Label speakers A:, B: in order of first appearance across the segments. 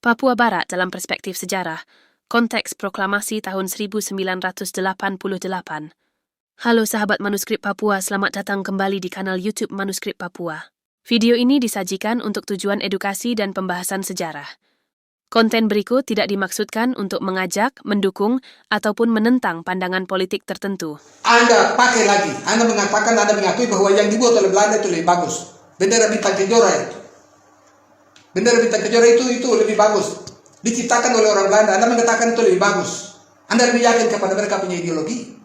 A: Papua Barat dalam perspektif sejarah, konteks proklamasi tahun 1988. Halo sahabat manuskrip Papua, selamat datang kembali di kanal YouTube Manuskrip Papua. Video ini disajikan untuk tujuan edukasi dan pembahasan sejarah. Konten berikut tidak dimaksudkan untuk mengajak, mendukung, ataupun menentang pandangan politik tertentu.
B: Anda pakai lagi, Anda mengakui bahwa yang dibuat oleh Belanda itu lebih bagus. Bendera bintang kejora itu. Bendera bintang kejora itu lebih bagus. Diciptakan oleh orang Belanda, Anda mengatakan itu lebih bagus. Anda lebih yakin kepada mereka punya ideologi.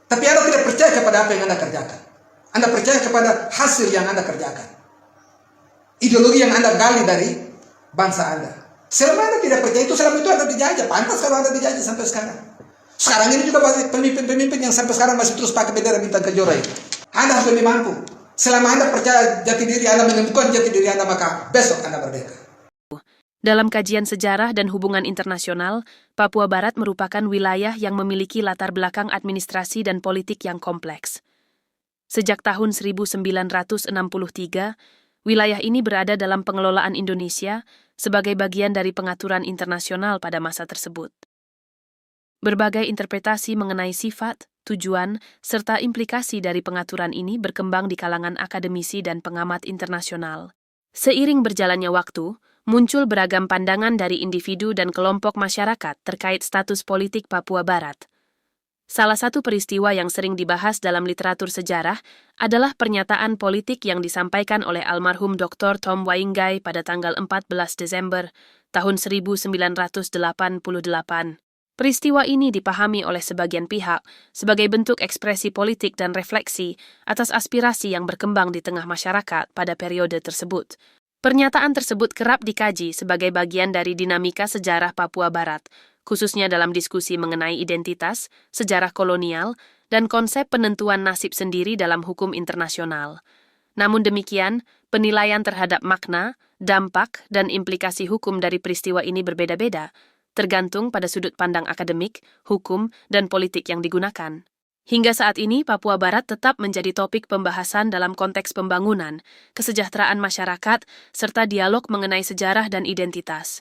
B: Tapi Anda tidak percaya kepada apa yang Anda kerjakan. Anda percaya kepada hasil yang Anda kerjakan. Ideologi yang Anda gali dari bangsa Anda. Selama Anda tidak percaya itu, selama itu Anda dijajah. Pantas kalau Anda dijajah sampai sekarang. Sekarang ini juga pemimpin-pemimpin yang sampai sekarang masih terus pakai bendera bintang kejora itu. Anda harus lebih mampu. Selama Anda percaya jati diri Anda, menemukan jati diri Anda, maka besok Anda merdeka.
A: Dalam kajian sejarah dan hubungan internasional, Papua Barat merupakan wilayah yang memiliki latar belakang administrasi dan politik yang kompleks. Sejak tahun 1963, wilayah ini berada dalam pengelolaan Indonesia sebagai bagian dari pengaturan internasional pada masa tersebut. Berbagai interpretasi mengenai sifat, tujuan, serta implikasi dari pengaturan ini berkembang di kalangan akademisi dan pengamat internasional. Seiring berjalannya waktu, muncul beragam pandangan dari individu dan kelompok masyarakat terkait status politik Papua Barat. Salah satu peristiwa yang sering dibahas dalam literatur sejarah adalah pernyataan politik yang disampaikan oleh almarhum Dr. Tom Wainggai pada tanggal 14 Desember tahun 1988. Peristiwa ini dipahami oleh sebagian pihak sebagai bentuk ekspresi politik dan refleksi atas aspirasi yang berkembang di tengah masyarakat pada periode tersebut. Pernyataan tersebut kerap dikaji sebagai bagian dari dinamika sejarah Papua Barat, khususnya dalam diskusi mengenai identitas, sejarah kolonial, dan konsep penentuan nasib sendiri dalam hukum internasional. Namun demikian, penilaian terhadap makna, dampak, dan implikasi hukum dari peristiwa ini berbeda-beda, tergantung pada sudut pandang akademik, hukum, dan politik yang digunakan. Hingga saat ini, Papua Barat tetap menjadi topik pembahasan dalam konteks pembangunan, kesejahteraan masyarakat, serta dialog mengenai sejarah dan identitas.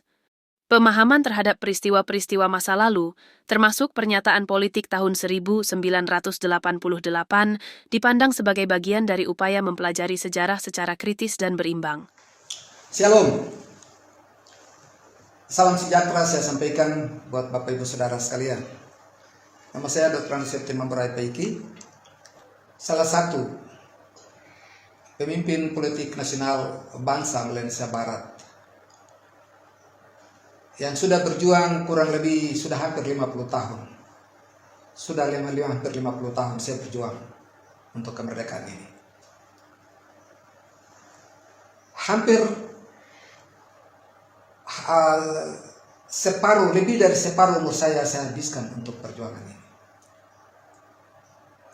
A: Pemahaman terhadap peristiwa-peristiwa masa lalu, termasuk pernyataan politik tahun 1988, dipandang sebagai bagian dari upaya mempelajari sejarah secara kritis dan berimbang.
B: Shalom. Salam sejahtera saya sampaikan buat Bapak Ibu Saudara sekalian. Nama saya Dr. Anusepti Mambarai Paiki, salah satu pemimpin politik nasional bangsa Malaysia Barat yang sudah berjuang kurang lebih sudah hampir 50 tahun. Sudah hampir 50 tahun saya berjuang untuk kemerdekaan ini. Hampir lebih dari separuh umur saya habiskan untuk perjuangan ini.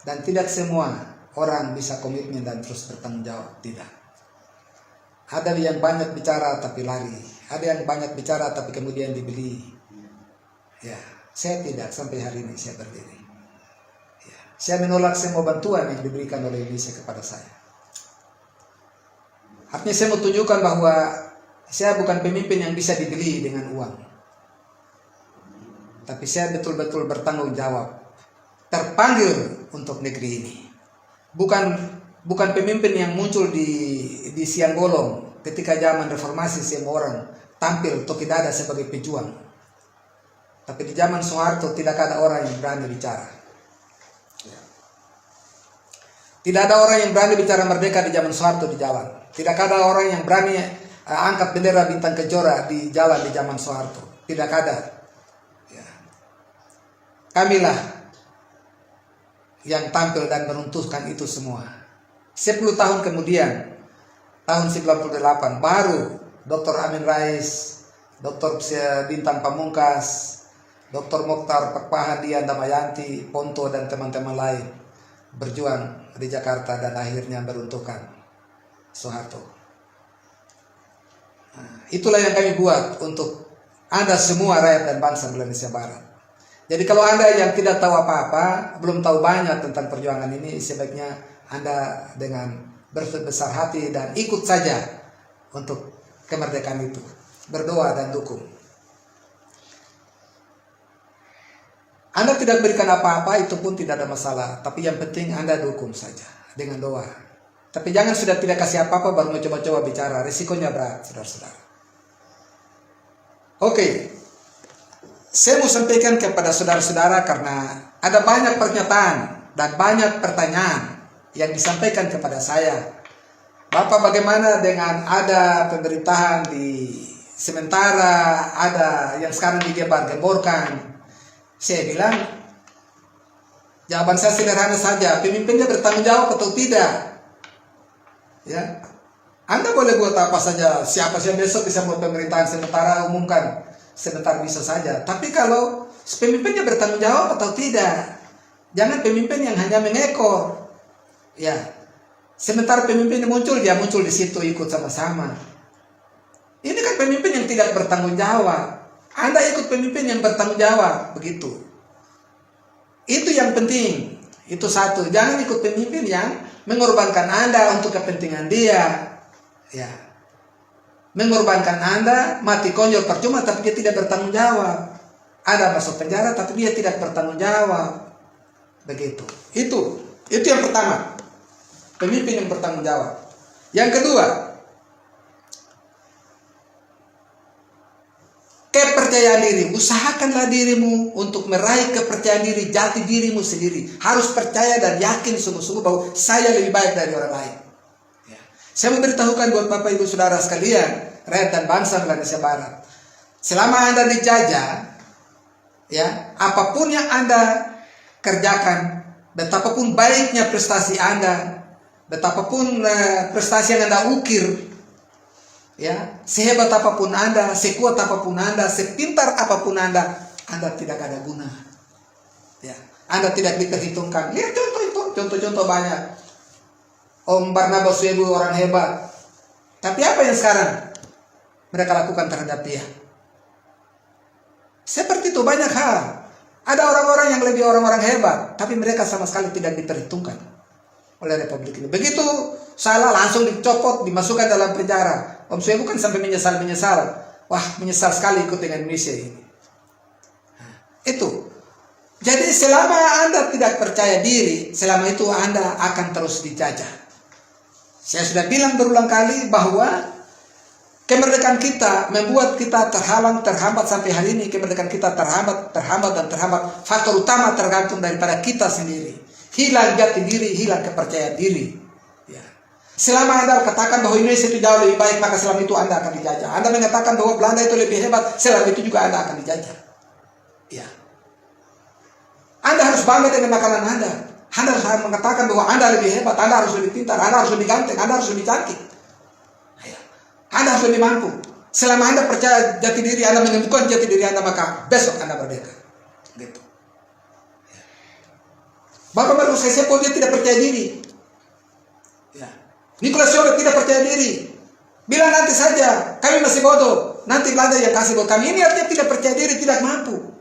B: Dan tidak semua orang bisa komitmen dan terus bertanggung jawab, tidak. Ada yang banyak bicara tapi lari, ada yang banyak bicara tapi kemudian dibeli. Ya, saya tidak, sampai hari ini saya berdiri. Ya, saya menolak semua bantuan yang diberikan oleh Indonesia kepada saya. Artinya saya mau tunjukkan bahwa saya bukan pemimpin yang bisa dibeli dengan uang. Tapi saya betul-betul bertanggung jawab. Terpanggil untuk negeri ini. Bukan pemimpin yang muncul di siang bolong ketika zaman reformasi semua orang tampil toki dada sebagai pejuang. Tapi di zaman Soeharto tidak ada orang yang berani bicara. Tidak ada orang yang berani bicara merdeka di zaman Soeharto di jalan. Tidak ada orang yang berani angkat bendera bintang kejora di jalan di zaman Soeharto. Tidak ada. Ya. Kamilah yang tampil dan meruntuhkan itu semua. 10 tahun kemudian, tahun 98, baru Dr. Amin Rais, Dr. Bintang Pamungkas, Dr. Mokhtar Pakpahadian Damayanti, Ponto dan teman-teman lain berjuang di Jakarta dan akhirnya meruntuhkan Soeharto. Itulah yang kami buat untuk Anda semua rakyat dan bangsa Malaysia Barat. Jadi kalau Anda yang tidak tahu apa-apa, belum tahu banyak tentang perjuangan ini, sebaiknya Anda dengan berbesar hati dan ikut saja untuk kemerdekaan itu. berdoa dan dukung. Anda tidak berikan apa-apa, itu pun tidak ada masalah. Tapi yang penting Anda dukung saja dengan doa. Tapi jangan sudah tidak kasih apa-apa baru mau coba-coba bicara. Risikonya berat, saudara-saudara. Oke. Saya mau sampaikan kepada saudara-saudara karena ada banyak pernyataan dan banyak pertanyaan yang disampaikan kepada saya. Bapak, bagaimana dengan ada pemerintahan di sementara, ada yang sekarang digembar-gemborkan? Saya bilang, jawaban saya sederhana saja, pemimpinnya bertanggung jawab atau tidak? Ya, Anda boleh buat apa saja, siapa sih besok bisa buat pemerintahan sementara, umumkan sebentar bisa saja. Tapi kalau pemimpinnya bertanggung jawab atau tidak, jangan pemimpin yang hanya mengekor. Ya, sementara pemimpin muncul, dia muncul di situ ikut sama-sama. Ini kan pemimpin yang tidak bertanggung jawab. Anda ikut pemimpin yang bertanggung jawab, begitu. Itu yang penting. Itu satu. Jangan ikut pemimpin yang mengorbankan Anda untuk kepentingan dia. Ya. Mengorbankan Anda, mati konyol percuma tapi dia tidak bertanggung jawab. Anda masuk penjara tapi dia tidak bertanggung jawab. Begitu. Itu yang pertama. Pemimpin yang bertanggung jawab. Yang kedua, kepercayaan diri. Usahakanlah dirimu untuk meraih kepercayaan diri, jati dirimu sendiri. Harus percaya dan yakin sungguh-sungguh bahwa saya lebih baik dari orang lain. Ya. Saya memberitahukan buat Bapak Ibu Saudara sekalian, rakyat dan bangsa Indonesia Barat. Selama Anda dijajah, ya, apapun yang Anda kerjakan, betapapun baiknya prestasi Anda, betapapun prestasi yang Anda ukir, ya, sehebat apapun Anda, sekuat apapun Anda, sepintar apapun Anda tidak ada guna. Ya, Anda tidak diperhitungkan. Lihat contoh-contoh banyak. Om Barnabas Webu orang hebat. Tapi apa yang sekarang mereka lakukan terhadap dia? Seperti itu banyak hal. Ada orang-orang yang lebih orang-orang hebat, tapi mereka sama sekali tidak diperhitungkan oleh Republik ini. Begitu salah langsung dicopot, dimasukkan dalam penjara. Om Suebu kan sampai menyesal. Wah, menyesal sekali ikut dengan Indonesia ini. Itu. Jadi selama Anda tidak percaya diri, selama itu Anda akan terus dijajah. Saya sudah bilang berulang kali bahwa kemerdekaan kita membuat kita terhambat sampai hari ini. Kemerdekaan kita terhambat. Faktor utama tergantung daripada kita sendiri. Hilang jati diri, hilang kepercayaan diri. Ya. Selama Anda katakan bahwa Indonesia itu jauh lebih baik, maka selama itu Anda akan dijajah. Anda mengatakan bahwa Belanda itu lebih hebat, selama itu juga Anda akan dijajah. Ya. Anda harus bangga dengan makanan Anda. Anda harus mengatakan bahwa Anda lebih hebat, Anda harus lebih pintar, Anda harus lebih ganteng, Anda harus lebih cantik. Ya. Anda harus lebih mampu. Selama Anda percaya jati diri, Anda menemukan jati diri Anda, maka besok Anda merdeka. Gitu. Bapak Markus Sesepol dia tidak percaya diri. Ya. Nicholas Schorek tidak percaya diri. Bilang nanti saja, kami masih bodoh. Nanti Belanda yang kasih buat kami. Ini artinya tidak percaya diri, tidak mampu.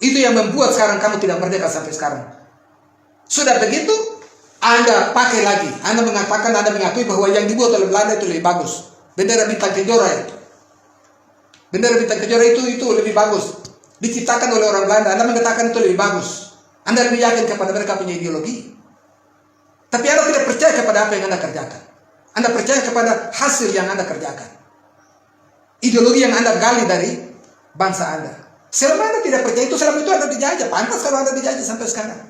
B: Itu yang membuat sekarang kamu tidak merdeka sampai sekarang. Sudah begitu, Anda pakai lagi. Anda mengatakan, Anda mengakui bahwa yang dibuat oleh Belanda itu lebih bagus. Bendera bintang kejora itu. Bendera bintang kejora itu lebih bagus. Diciptakan oleh orang Belanda. Anda mengatakan itu lebih bagus. Anda lebih yakin kepada mereka punya ideologi. Tapi Anda tidak percaya kepada apa yang Anda kerjakan. Anda percaya kepada hasil yang Anda kerjakan. Ideologi yang Anda gali dari bangsa Anda. Selama Anda tidak percaya itu, selama itu Anda dijajah. Pantas kalau Anda dijajah sampai sekarang.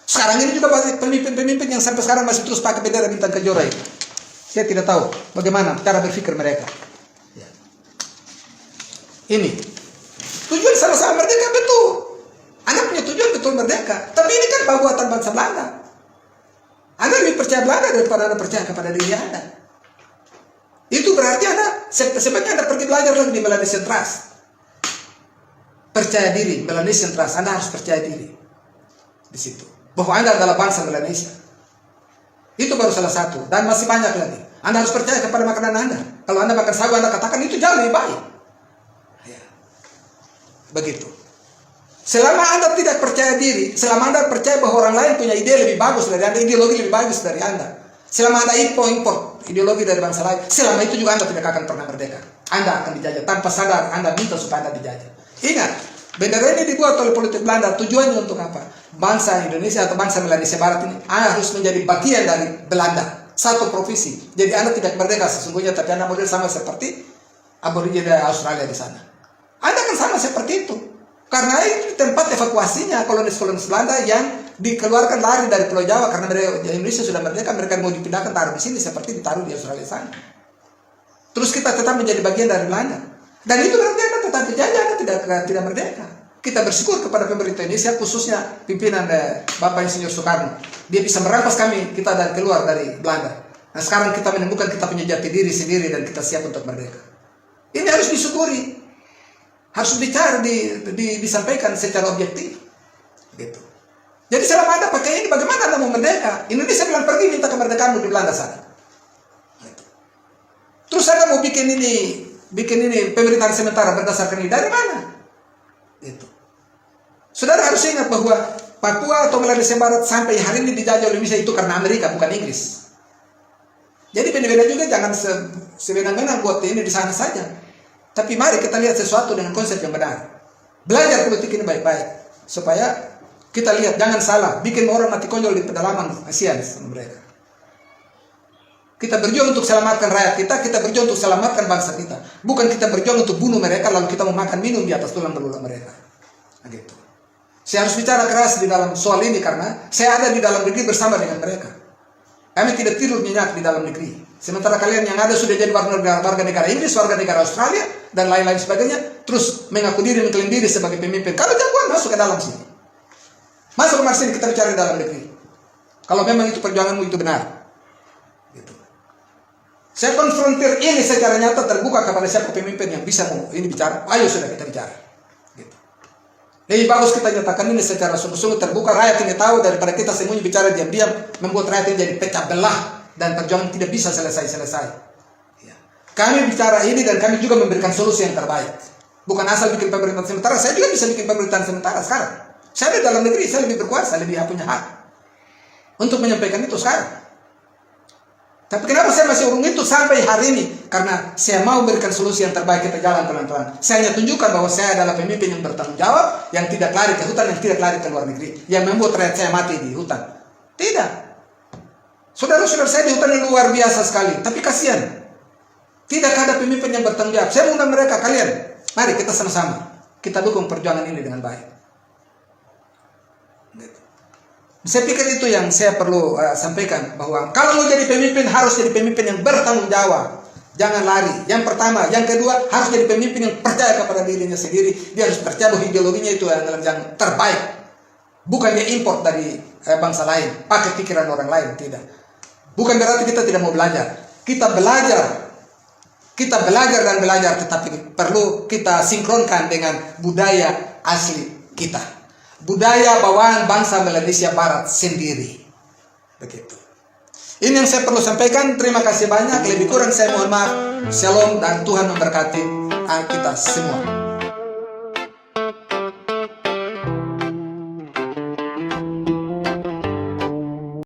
B: Sekarang ini juga banyak pemimpin-pemimpin yang sampai sekarang masih terus pakai bendera bintang kejora itu. Saya tidak tahu bagaimana cara berpikir mereka. Ya. Ini. Tujuan sama-sama merdeka betul. Anda punya tujuan betul merdeka. Tapi ini kan buatan bangsa Belanda. Anda lebih percaya Belanda daripada Anda percaya kepada diri Anda. Itu berarti Anda, sebaiknya Anda pergi belajar lagi di Melanesian Trust. Percaya diri, Melanesian Trust. Anda harus percaya diri. Di situ. Bahwa Anda adalah bangsa Melanesia. Itu baru salah satu. Dan masih banyak lagi. Anda harus percaya kepada makanan Anda. Kalau Anda makan sagu, Anda katakan itu jauh lebih baik. Ya. Begitu. Selama Anda tidak percaya diri, selama Anda percaya bahwa orang lain punya ide lebih bagus dari Anda, ideologi lebih bagus dari Anda, selama Anda import ideologi dari bangsa lain, selama itu juga Anda tidak akan pernah merdeka. Anda akan dijajah. Tanpa sadar Anda minta supaya Anda dijajah. Ingat, bendera ini dibuat oleh politik Belanda. Tujuannya untuk apa? Bangsa Indonesia atau bangsa Melanesia Barat ini harus menjadi bagian dari Belanda. Satu provinsi. Jadi Anda tidak merdeka sesungguhnya, tapi Anda model sama seperti aborigin Australia di sana. Anda kan sama seperti itu. Karena itu tempat evakuasinya kolonis-kolonis Belanda yang dikeluarkan lari dari Pulau Jawa karena Indonesia sudah merdeka, mereka mau dipindahkan taruh di sini seperti ditaruh di Australia sana. Terus kita tetap menjadi bagian dari Belanda. Dan itu berarti Anda tetap dijajah, Anda tidak merdeka. Kita bersyukur kepada pemerintah Indonesia, khususnya pimpinan Bapak Insinyur Soekarno. Dia bisa merampas kami, kita keluar dari Belanda. Nah sekarang kita menemukan kita punya jati diri sendiri dan kita siap untuk merdeka. Ini harus disyukuri. Harus bicara, disampaikan secara objektif. Gitu. Jadi selama Anda pakai ini, bagaimana Anda mau merdeka? Indonesia bilang pergi minta kemerdekaanmu di Belanda sana. Gitu. Terus Anda mau bikin ini pemerintahan sementara berdasarkan ini dari mana? Gitu. Saudara harus ingat bahwa Papua atau Melanesia Barat sampai hari ini dijajah oleh Indonesia itu karena Amerika, bukan Inggris. Jadi benar-benar juga jangan sebenang-benang buat ini di sana saja. Tapi mari kita lihat sesuatu dengan konsep yang benar. Belajar politik ini baik-baik. Supaya kita lihat, jangan salah. Bikin orang mati konyol di pedalaman. Kasihan sama mereka. Kita berjuang untuk selamatkan rakyat kita. Kita berjuang untuk selamatkan bangsa kita. Bukan kita berjuang untuk bunuh mereka, lalu kita mau makan minum di atas tulang belulang mereka. Nah, gitu. Saya harus bicara keras di dalam soal ini karena saya ada di dalam negeri bersama dengan mereka. Kami tidak tidur nyenyak di dalam negeri. Sementara kalian yang ada sudah jadi warga negara Inggris, warga negara Australia, dan lain-lain sebagainya, terus mengaku diri, mengklaim diri sebagai pemimpin. Kalau jagoan masuk ke dalam sini. Masuk ke sini kita bicara di dalam negeri. Kalau memang itu perjuanganmu itu benar. Gitu. Saya konfrontir ini secara nyata terbuka kepada siapa pemimpin yang bisa mau ini bicara. Ayo sudah kita bicara. Gitu. Lebih bagus kita nyatakan ini secara sungguh-sungguh terbuka. Rakyat ini tahu daripada kita sembunyi bicara diam-diam, membuat rakyat ini jadi pecah belah. Dan perjuangan tidak bisa selesai-selesai. Ya. Kami bicara ini dan kami juga memberikan solusi yang terbaik. Bukan asal bikin pemerintahan sementara. Saya juga bisa bikin pemerintahan sementara sekarang. Saya di dalam negeri, saya lebih berkuasa, lebih punya hak untuk menyampaikan itu sekarang. Tapi kenapa saya masih urung itu sampai hari ini? Karena saya mau berikan solusi yang terbaik, kita jalan pelan-pelan. Saya hanya tunjukkan bahwa saya adalah pemimpin yang bertanggung jawab, yang tidak lari ke hutan, yang tidak lari ke luar negeri, yang membuat rakyat saya mati di hutan. Tidak. Saudara-saudara saya di hutan yang luar biasa sekali. Tapi kasihan. Tidak ada pemimpin yang bertanggung jawab. Saya mengundang mereka, kalian. Mari kita sama-sama. Kita dukung perjuangan ini dengan baik. Saya pikir itu yang saya perlu sampaikan. Bahwa kalau mau jadi pemimpin, harus jadi pemimpin yang bertanggung jawab. Jangan lari. Yang pertama. Yang kedua, harus jadi pemimpin yang percaya kepada dirinya sendiri. Dia harus percaya bahwa ideologinya itu adalah yang terbaik. Bukan dia import dari bangsa lain. Pakai pikiran orang lain. Tidak. Bukan berarti kita tidak mau belajar. Kita belajar. Kita belajar dan belajar. Tetapi perlu kita sinkronkan dengan budaya asli kita. Budaya bawaan bangsa Melanesia Barat sendiri. Begitu. Ini yang saya perlu sampaikan. Terima kasih banyak. Lebih kurang saya mohon maaf. Shalom dan Tuhan memberkati kita semua.